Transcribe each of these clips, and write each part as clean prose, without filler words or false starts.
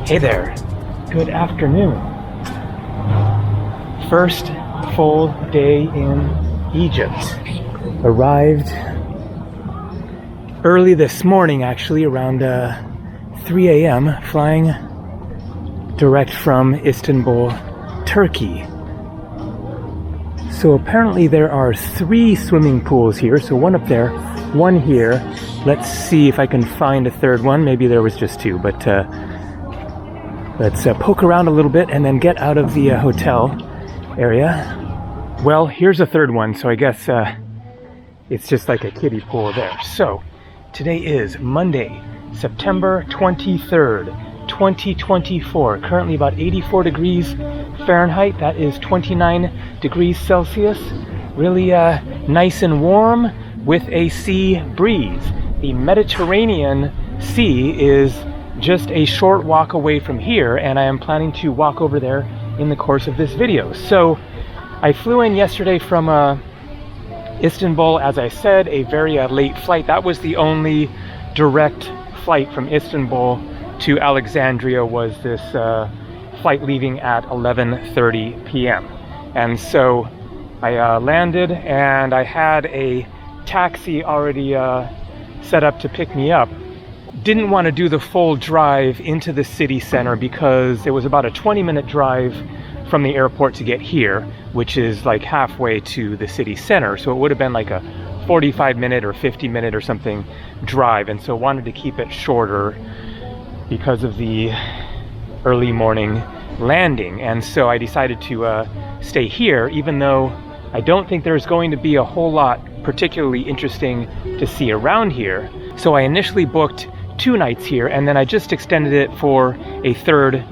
Hey there, good afternoon. First full day in Egypt. Arrived early this morning, actually, around 3 a.m., flying direct from Istanbul, Turkey. So apparently there are 3 swimming pools here, so one up there, one here. Let's see if I can find a third one. Maybe there was just 2, but let's poke around a little bit and then get out of the hotel area. Well, here's a third one, so I guess it's just like a kiddie pool there. So, today is Monday, September 23rd, 2024. Currently about 84 degrees Fahrenheit. That is 29 degrees Celsius. Really nice and warm with a sea breeze. The Mediterranean Sea is just a short walk away from here, and I am planning to walk over there in the course of this video. So I flew in yesterday from Istanbul, as I said, a very late flight. That was the only direct flight from Istanbul to Alexandria, was this flight leaving at 11:30 p.m. And so I landed, and I had a taxi already set up to pick me up. Didn't want to do the full drive into the city center because it was about a 20-minute drive from the airport to get here, which is like halfway to the city center. So it would have been like a 45-minute or 50-minute or something drive, and so wanted to keep it shorter because of the early morning landing. And so I decided to stay here, even though I don't think there's going to be a whole lot particularly interesting to see around here. So I initially booked 2 nights here, and then I just extended it for a 3rd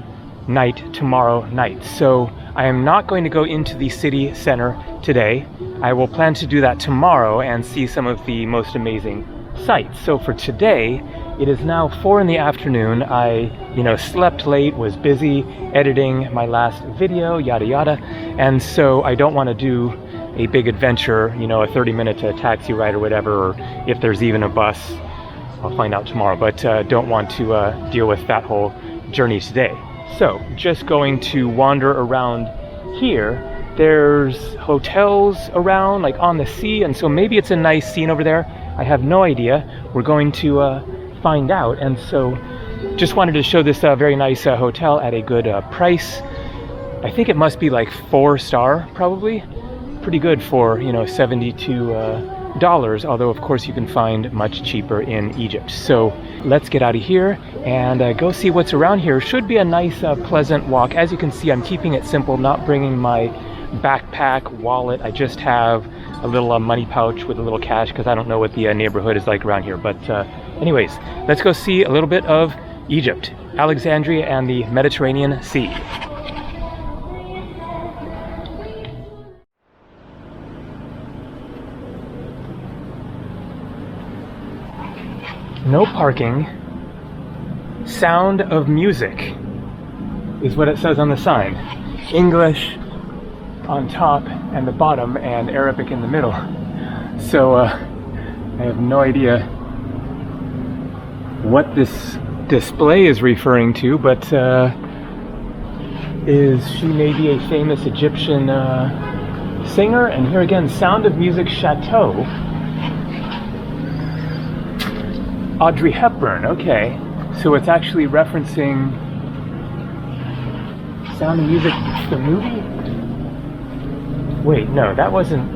night tomorrow night. So I am not going to go into the city center today. I will plan to do that tomorrow and see some of the most amazing sights. So for today, it is now 4 in the afternoon. I, slept late, was busy editing my last video, yada yada, and so I don't want to do a big adventure, a 30-minute taxi ride or whatever, or if there's even a bus. I'll find out tomorrow, but don't want to deal with that whole journey today. So just going to wander around here. There's hotels around, like on the sea, and so maybe it's a nice scene over there. I have no idea. We're going to find out. And so just wanted to show this very nice hotel at a good price. I think it must be like 4-star, probably. Pretty good for, $72, although of course you can find much cheaper in Egypt. So let's get out of here and go see what's around here. Should be a nice pleasant walk. As you can see, I'm keeping it simple, not bringing my backpack, wallet. I just have a little money pouch with a little cash because I don't know what the neighborhood is like around here. But anyways, let's go see a little bit of Egypt, Alexandria, and the Mediterranean Sea. No parking. Sound of music is what it says on the sign. English on top and the bottom, and Arabic in the middle. So I have no idea what this display is referring to, but is she maybe a famous Egyptian singer? And here again, Sound of Music Chateau. Audrey Hepburn, okay. So it's actually referencing Sound of Music, the movie? Wait, no, that wasn't...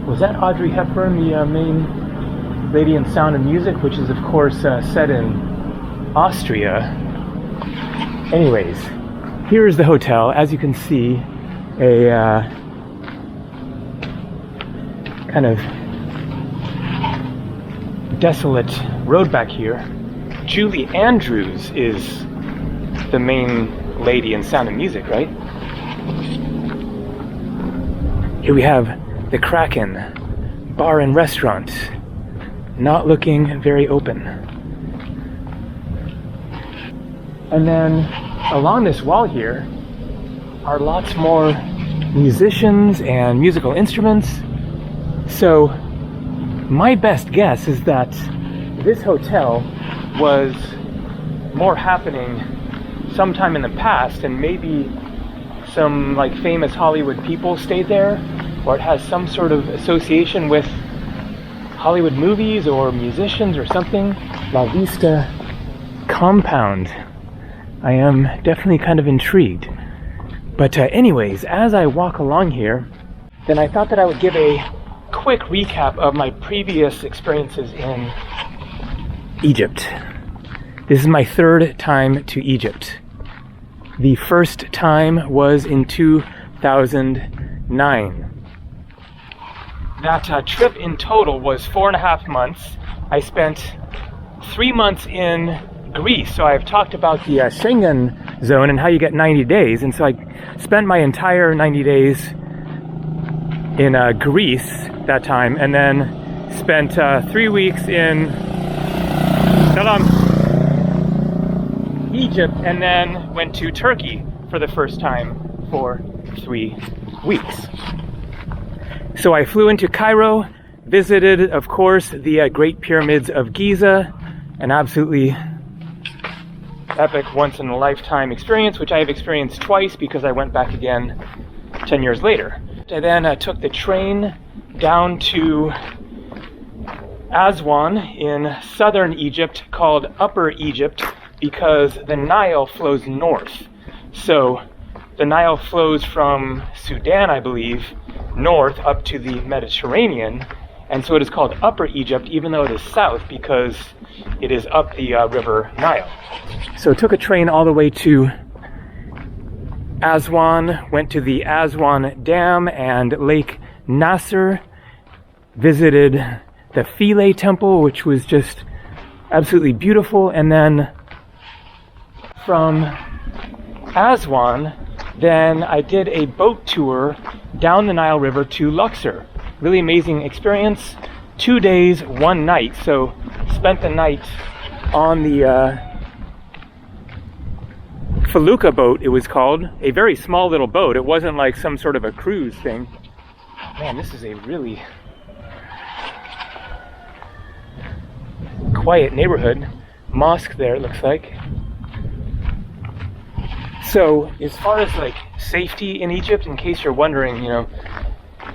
Was that Audrey Hepburn, the main lady in Sound of Music, which is of course set in Austria? Anyways, here is the hotel. As you can see, a kind of desolate road back here. Julie Andrews is the main lady in Sound of Music, right? Here we have the Kraken Bar and Restaurant, not looking very open. And then along this wall here are lots more musicians and musical instruments. So my best guess is that this hotel was more happening sometime in the past, and maybe some like famous Hollywood people stayed there, or it has some sort of association with Hollywood movies or musicians or something. La Vista compound. I am definitely kind of intrigued. But anyways, as I walk along here, then I thought that I would give a quick recap of my previous experiences in Egypt. This is my third time to Egypt. The first time was in 2009. That trip in total was 4.5 months. I spent 3 months in Greece. So I've talked about the Schengen zone and how you get 90 days. And so I spent my entire 90 days in Greece that time, and then spent 3 weeks in Egypt, and then went to Turkey for the first time for 3 weeks. So I flew into Cairo, visited, of course, the Great Pyramids of Giza, an absolutely epic once-in-a-lifetime experience, which I have experienced twice because I went back again 10 years later. I then took the train down to Aswan in southern Egypt, called Upper Egypt, because the Nile flows north. So the Nile flows from Sudan, I believe, north up to the Mediterranean, and so it is called Upper Egypt, even though it is south, because it is up the river Nile. So took a train all the way to Aswan, went to the Aswan Dam and Lake Nasser, visited the Philae Temple, which was just absolutely beautiful, and then from Aswan, then I did a boat tour down the Nile River to Luxor. Really amazing experience. 2 days, 1 night. So spent the night on the Felucca boat, it was called. A very small little boat. It wasn't like some sort of a cruise thing. Man, this is a really quiet neighborhood. Mosque there, it looks like. So, as far as like safety in Egypt, in case you're wondering,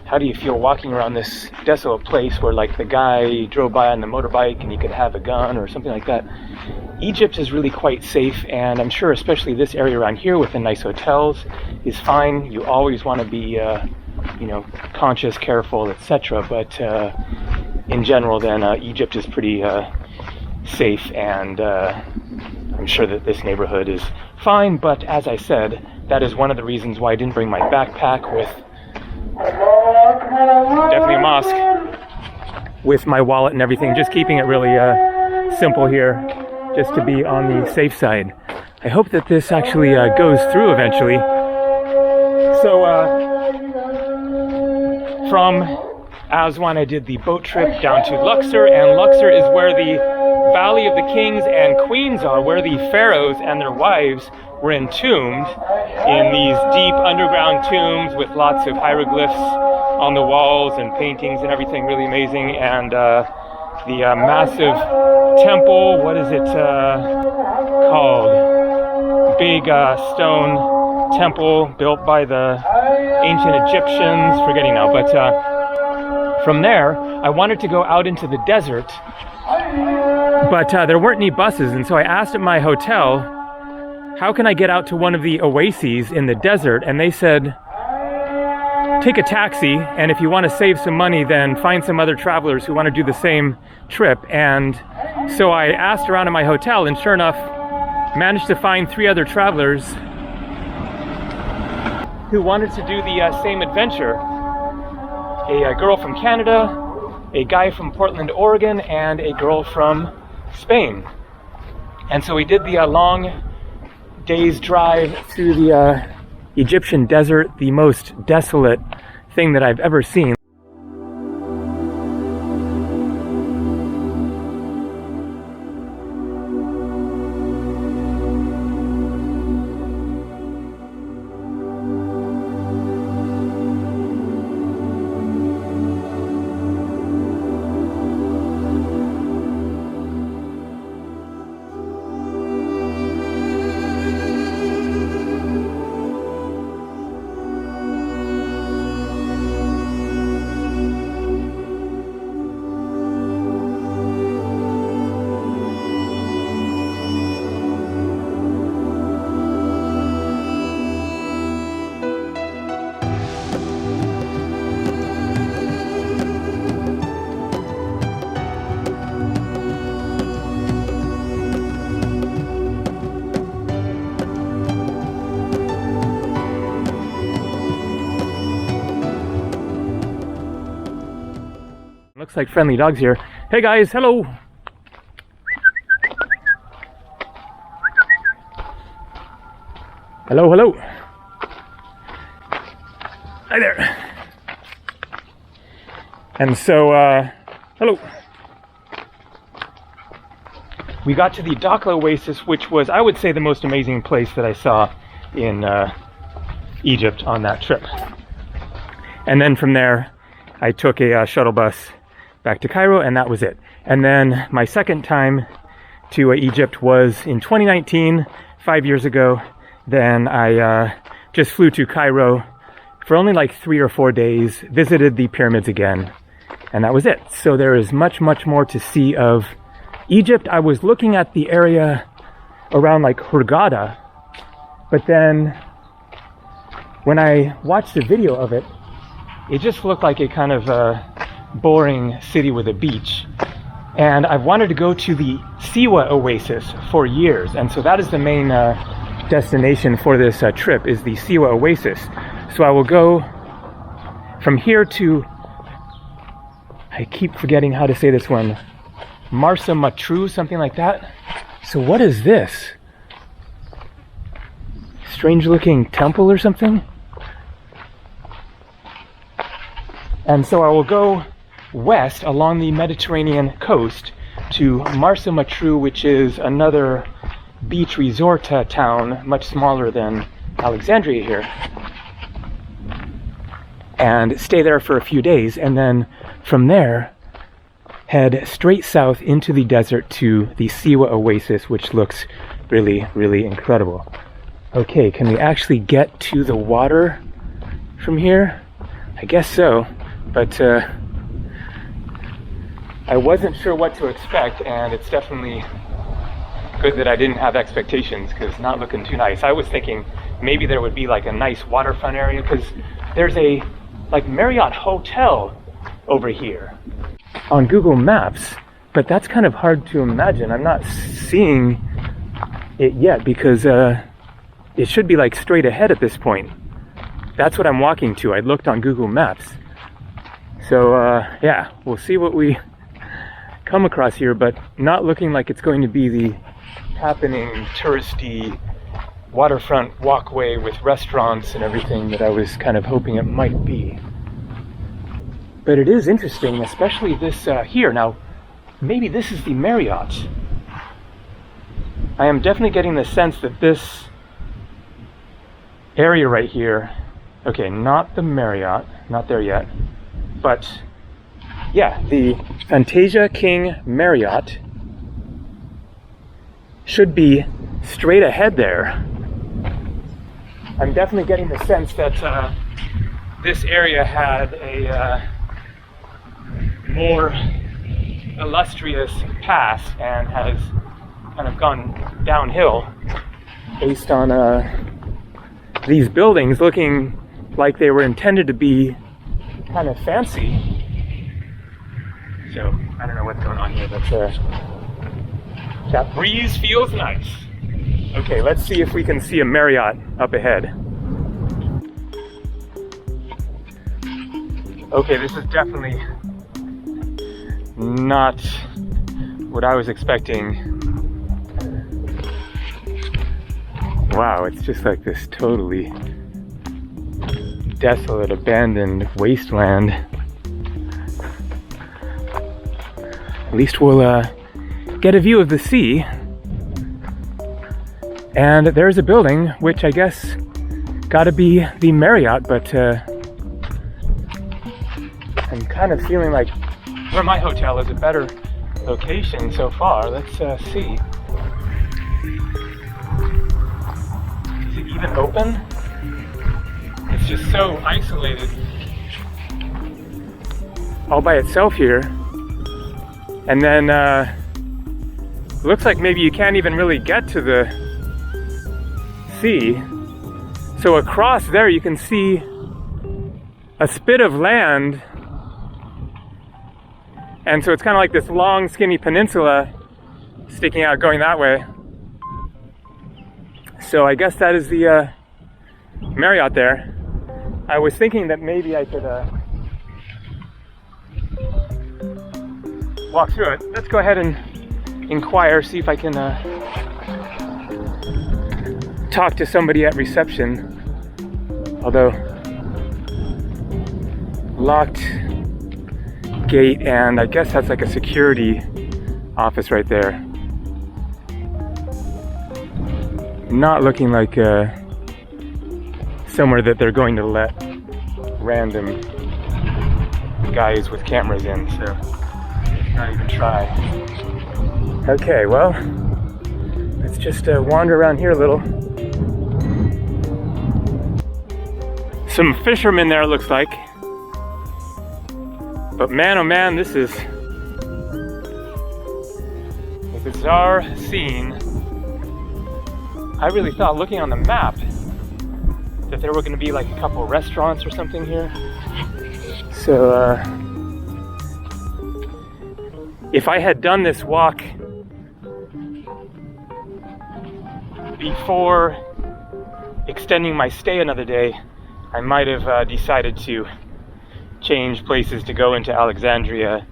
how do you feel walking around this desolate place where like the guy drove by on the motorbike and he could have a gun or something like that? Egypt is really quite safe, and I'm sure especially this area around here with the nice hotels is fine. You always want to be, conscious, careful, etc. But in general, then Egypt is pretty safe, and I'm sure that this neighborhood is fine. But as I said, that is one of the reasons why I didn't bring my backpack with definitely a mosque, with my wallet and everything, just keeping it really simple here, just to be on the safe side. I hope that this actually goes through eventually. So from Aswan I did the boat trip down to Luxor, and Luxor is where the Valley of the Kings and Queens are, where the pharaohs and their wives were entombed in these deep underground tombs with lots of hieroglyphs on the walls and paintings and everything. Really amazing. And the massive temple, what is it called? Big stone temple built by the ancient Egyptians, forgetting now. But from there, I wanted to go out into the desert, but there weren't any buses, and so I asked at my hotel, how can I get out to one of the oases in the desert? And they said, take a taxi, and if you want to save some money, then find some other travelers who want to do the same trip. And so I asked around at my hotel, and sure enough, managed to find 3 other travelers who wanted to do the same adventure. A girl from Canada, a guy from Portland, Oregon, and a girl from Spain. And so we did the long day's drive through the Egyptian desert, the most desolate thing that I've ever seen. looks like friendly dogs here. Hey guys, hello. Hello, hello. Hi there. And so, hello. We got to the Dakla Oasis, which was, I would say, the most amazing place that I saw in Egypt on that trip. And then from there, I took a shuttle bus back to Cairo, and that was it. And then my second time to Egypt was in 2019, 5 years ago. Then I just flew to Cairo for only like 3 or 4 days, visited the pyramids again, and that was it. So there is much, much more to see of Egypt. I was looking at the area around like Hurghada, but then when I watched a video of it, it just looked like a kind of boring city with a beach. And I've wanted to go to the Siwa Oasis for years, and so that is the main destination for this trip, is the Siwa Oasis. So I will go from here to, I keep forgetting how to say this one, Marsa Matru, something like that. So what is this? Strange looking temple or something? And so I will go west along the Mediterranean coast to Marsa Matru, which is another beach resort town, much smaller than Alexandria here, and stay there for a few days, and then from there head straight south into the desert to the Siwa Oasis, which looks really, really incredible. Okay, can we actually get to the water from here? I guess so, but I wasn't sure what to expect, and it's definitely good that I didn't have expectations, because it's not looking too nice. I was thinking maybe there would be like a nice waterfront area, because there's a like Marriott hotel over here on Google Maps, but that's kind of hard to imagine. I'm not seeing it yet, because it should be like straight ahead at this point. That's what I'm walking to. I looked on Google Maps. So yeah, we'll see what we come across here, but not looking like it's going to be the happening touristy waterfront walkway with restaurants and everything that I was kind of hoping it might be. But it is interesting, especially this here. Now, maybe this is the Marriott. I am definitely getting the sense that this area right here, okay, not the Marriott, not there yet, but yeah, the Fantasia King Marriott should be straight ahead there. I'm definitely getting the sense that this area had a more illustrious past and has kind of gone downhill based on these buildings looking like they were intended to be kind of fancy. So I don't know what's going on here, but that breeze feels nice. Okay, let's see if we can see a Marriott up ahead. Okay, this is definitely not what I was expecting. Wow, it's just like this totally desolate, abandoned wasteland. At least we'll get a view of the sea. And there's a building, which I guess gotta be the Marriott, but I'm kind of feeling like where my hotel is a better location so far. Let's see. Is it even open? It's just so isolated all by itself here. And then looks like maybe you can't even really get to the sea. So across there you can see a spit of land, and so it's kind of like this long skinny peninsula sticking out going that way. So I guess that is the Marriott there. I was thinking that maybe I could walk through it. Let's go ahead and inquire, see if I can talk to somebody at reception. Although, locked gate, and I guess that's like a security office right there. Not looking like somewhere that they're going to let random guys with cameras in, so not even try. Okay, well, let's just wander around here a little. Some fishermen there, looks like. But man, oh man, this is a bizarre scene. I really thought, looking on the map, that there were going to be like a couple of restaurants or something here. So, if I had done this walk before extending my stay another day, I might have decided to change places to go into Alexandria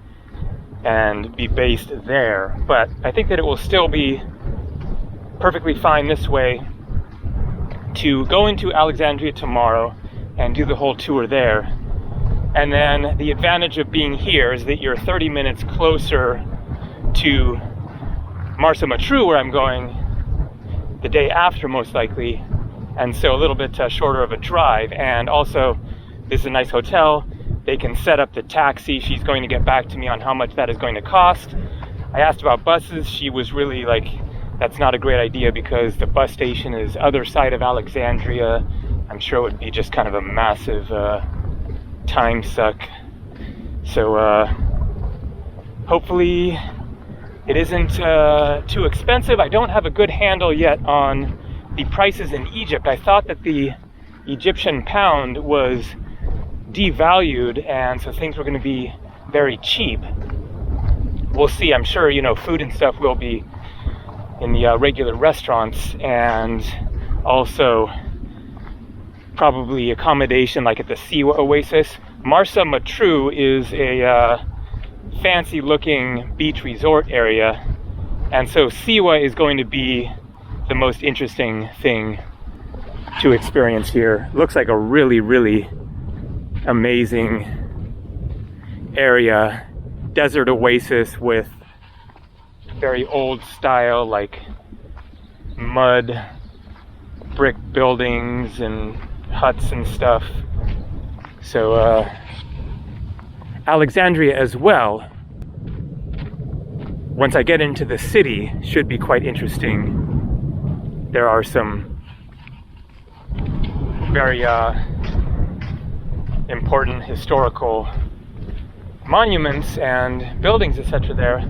and be based there. But I think that it will still be perfectly fine this way to go into Alexandria tomorrow and do the whole tour there. And then the advantage of being here is that you're 30 minutes closer to Marsa Matruh, where I'm going the day after, most likely, and so a little bit shorter of a drive. And also, this is a nice hotel. They can set up the taxi. She's going to get back to me on how much that is going to cost. I asked about buses. She was really like, that's not a great idea because the bus station is other side of Alexandria. I'm sure it would be just kind of a massive time suck. So hopefully it isn't too expensive. I don't have a good handle yet on the prices in Egypt. I thought that the Egyptian pound was devalued, and so things were going to be very cheap. We'll see. I'm sure, you know, food and stuff will be in the regular restaurants, and also probably accommodation like at the Siwa Oasis. Marsa Matruh is a fancy looking beach resort area, and so Siwa is going to be the most interesting thing to experience here. Looks like a really, really amazing area. Desert oasis with very old style, like mud brick buildings and huts and stuff. So Alexandria as well, once I get into the city, should be quite interesting. There are some very important historical monuments and buildings, etc. there.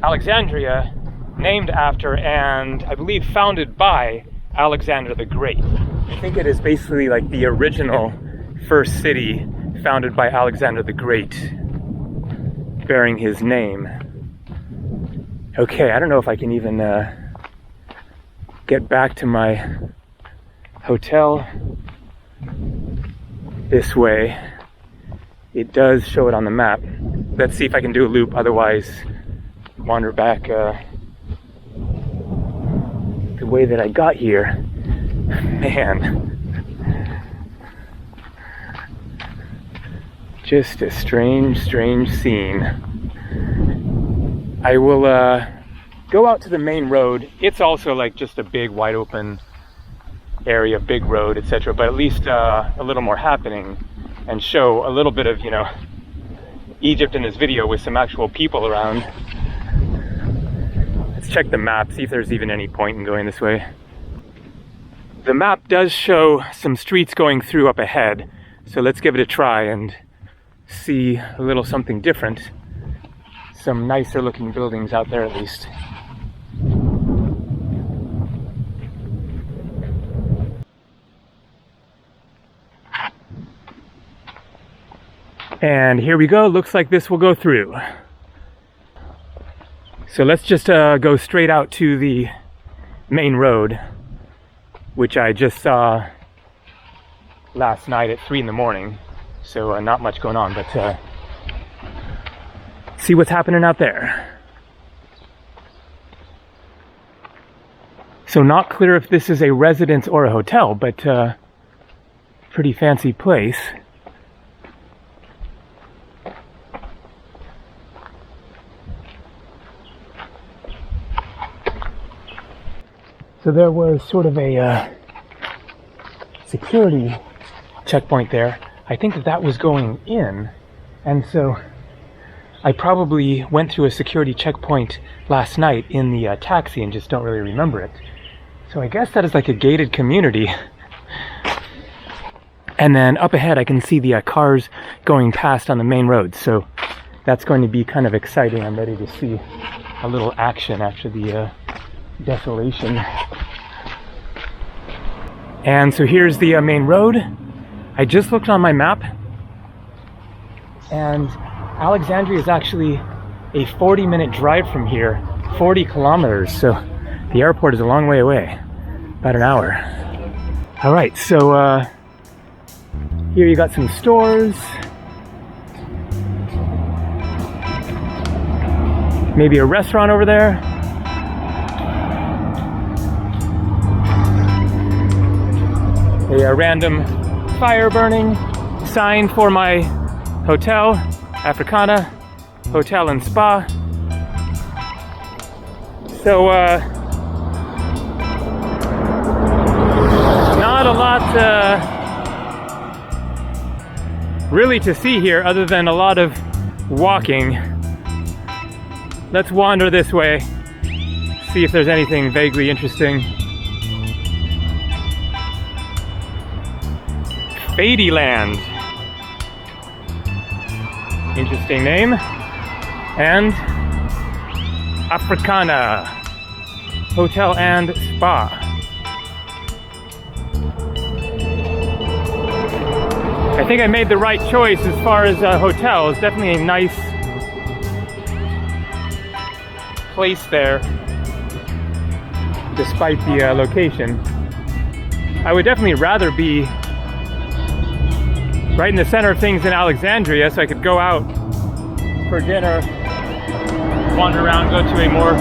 Alexandria, named after and I believe founded by Alexander the Great. I think it is basically like the original first city founded by Alexander the Great, bearing his name. Okay, I don't know if I can even get back to my hotel this way. It does show it on the map. Let's see if I can do a loop, otherwise wander back the way that I got here. Man, just a strange scene. I will go out to the main road. It's also like just a big wide open area, big road, etc., but at least a little more happening, and show a little bit of, you know, Egypt in this video with some actual people around. Let's check the map, see if there's even any point in going this way. The map does show some streets going through up ahead, so let's give it a try and see a little something different. Some nicer looking buildings out there at least. And here we go. Looks like this will go through. So let's just go straight out to the main road, which I just saw last night at 3 in the morning. So not much going on, but see what's happening out there. So not clear if this is a residence or a hotel, but pretty fancy place. So there was sort of a security checkpoint there. I think that was going in, and so I probably went through a security checkpoint last night in the taxi and just don't really remember it. So I guess that is like a gated community. And then up ahead I can see the cars going past on the main road, so that's going to be kind of exciting. I'm ready to see a little action after the desolation. And so here's the main road. I just looked on my map, and Alexandria is actually a 40-minute drive from here, 40 kilometers, so the airport is a long way away, about an hour. All right, so here you got some stores, maybe a restaurant over there. A random fire burning sign for my hotel, Africana Hotel and Spa. So not a lot really to see here other than a lot of walking. Let's wander this way, see if there's anything vaguely interesting. Ladyland. Interesting name. And Africana Hotel and Spa. I think I made the right choice as far as hotels. Definitely a nice place there, despite the location. I would definitely rather be right in the center of things in Alexandria, so I could go out for dinner, wander around, go to a more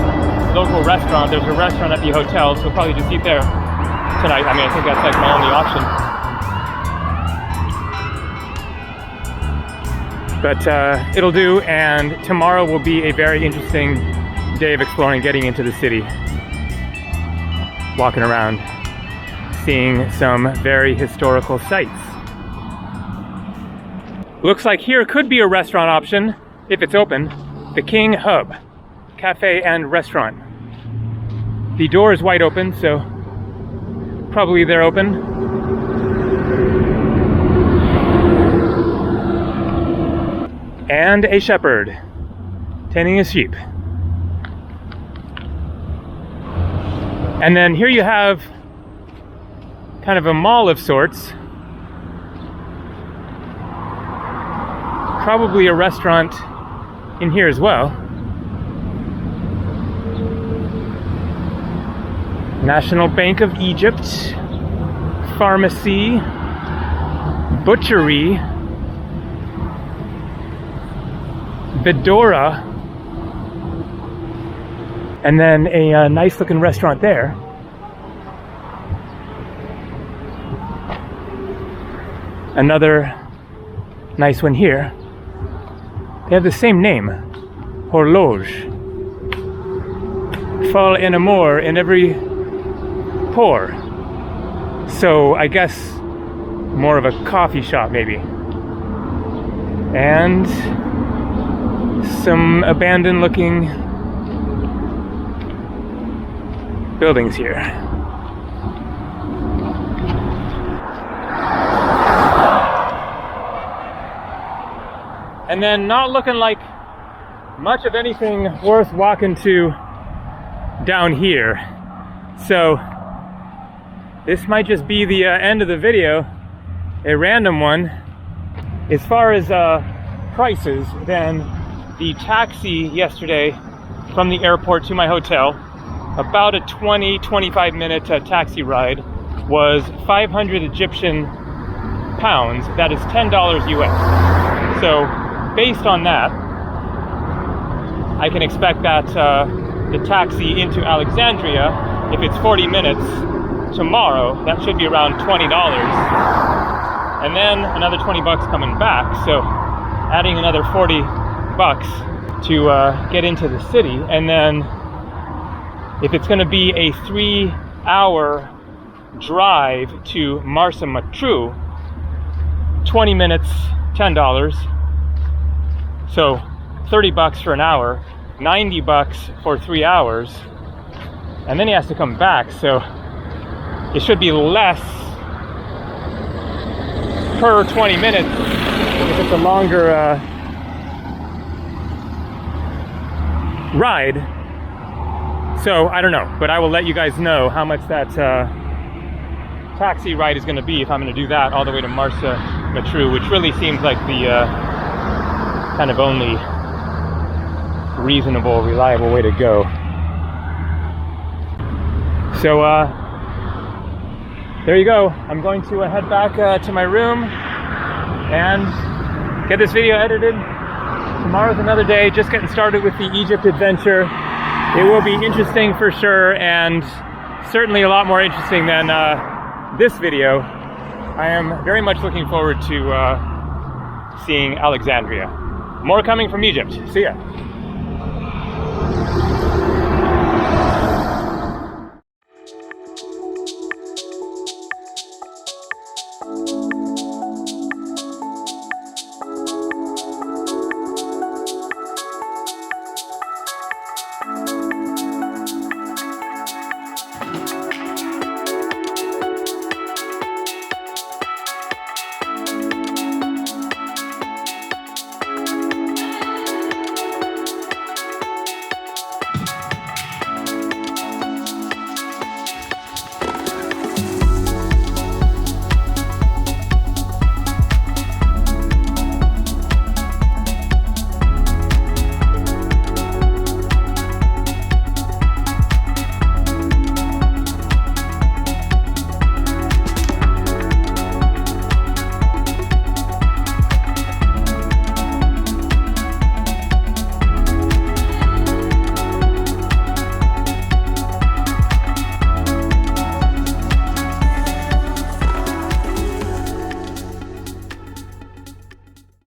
local restaurant. There's a restaurant at the hotel, so we'll probably just eat there tonight. I mean, I think that's like my only option. But it'll do, and tomorrow will be a very interesting day of exploring, getting into the city, walking around, seeing some very historical sites. Looks like here could be a restaurant option, if it's open. The King Hub Cafe and Restaurant. The door is wide open, so probably they're open. And a shepherd tending his sheep. And then here you have kind of a mall of sorts. Probably a restaurant in here as well. National Bank of Egypt, pharmacy, butchery, Vidora, and then a nice looking restaurant there. Another nice one here. They have the same name, Horloge. Fall in amour in every pore. So I guess more of a coffee shop maybe. And some abandoned looking buildings here. And then not looking like much of anything worth walking to down here. So this might just be the end of the video, a random one. As far as prices, then the taxi yesterday from the airport to my hotel, about a 20-25 minute taxi ride, was 500 Egyptian pounds. That is $10 US. So based on that, I can expect that the taxi into Alexandria, if it's 40 minutes tomorrow, that should be around $20. And then another 20 bucks coming back. So adding another 40 bucks to get into the city. And then if it's going to be a 3-hour drive to Marsa Matruh, 20 minutes, $10. So 30 bucks for an hour, 90 bucks for 3 hours. And then he has to come back. So it should be less per 20 minutes if it's a longer ride. So I don't know, but I will let you guys know how much that taxi ride is going to be if I'm going to do that all the way to Marsa Matruh, which really seems like the kind of only reasonable, reliable way to go. So there you go. I'm going to head back to my room and get this video edited. Tomorrow's another day, just getting started with the Egypt adventure. It will be interesting for sure, and certainly a lot more interesting than this video. I am very much looking forward to seeing Alexandria. More coming from Egypt. See ya.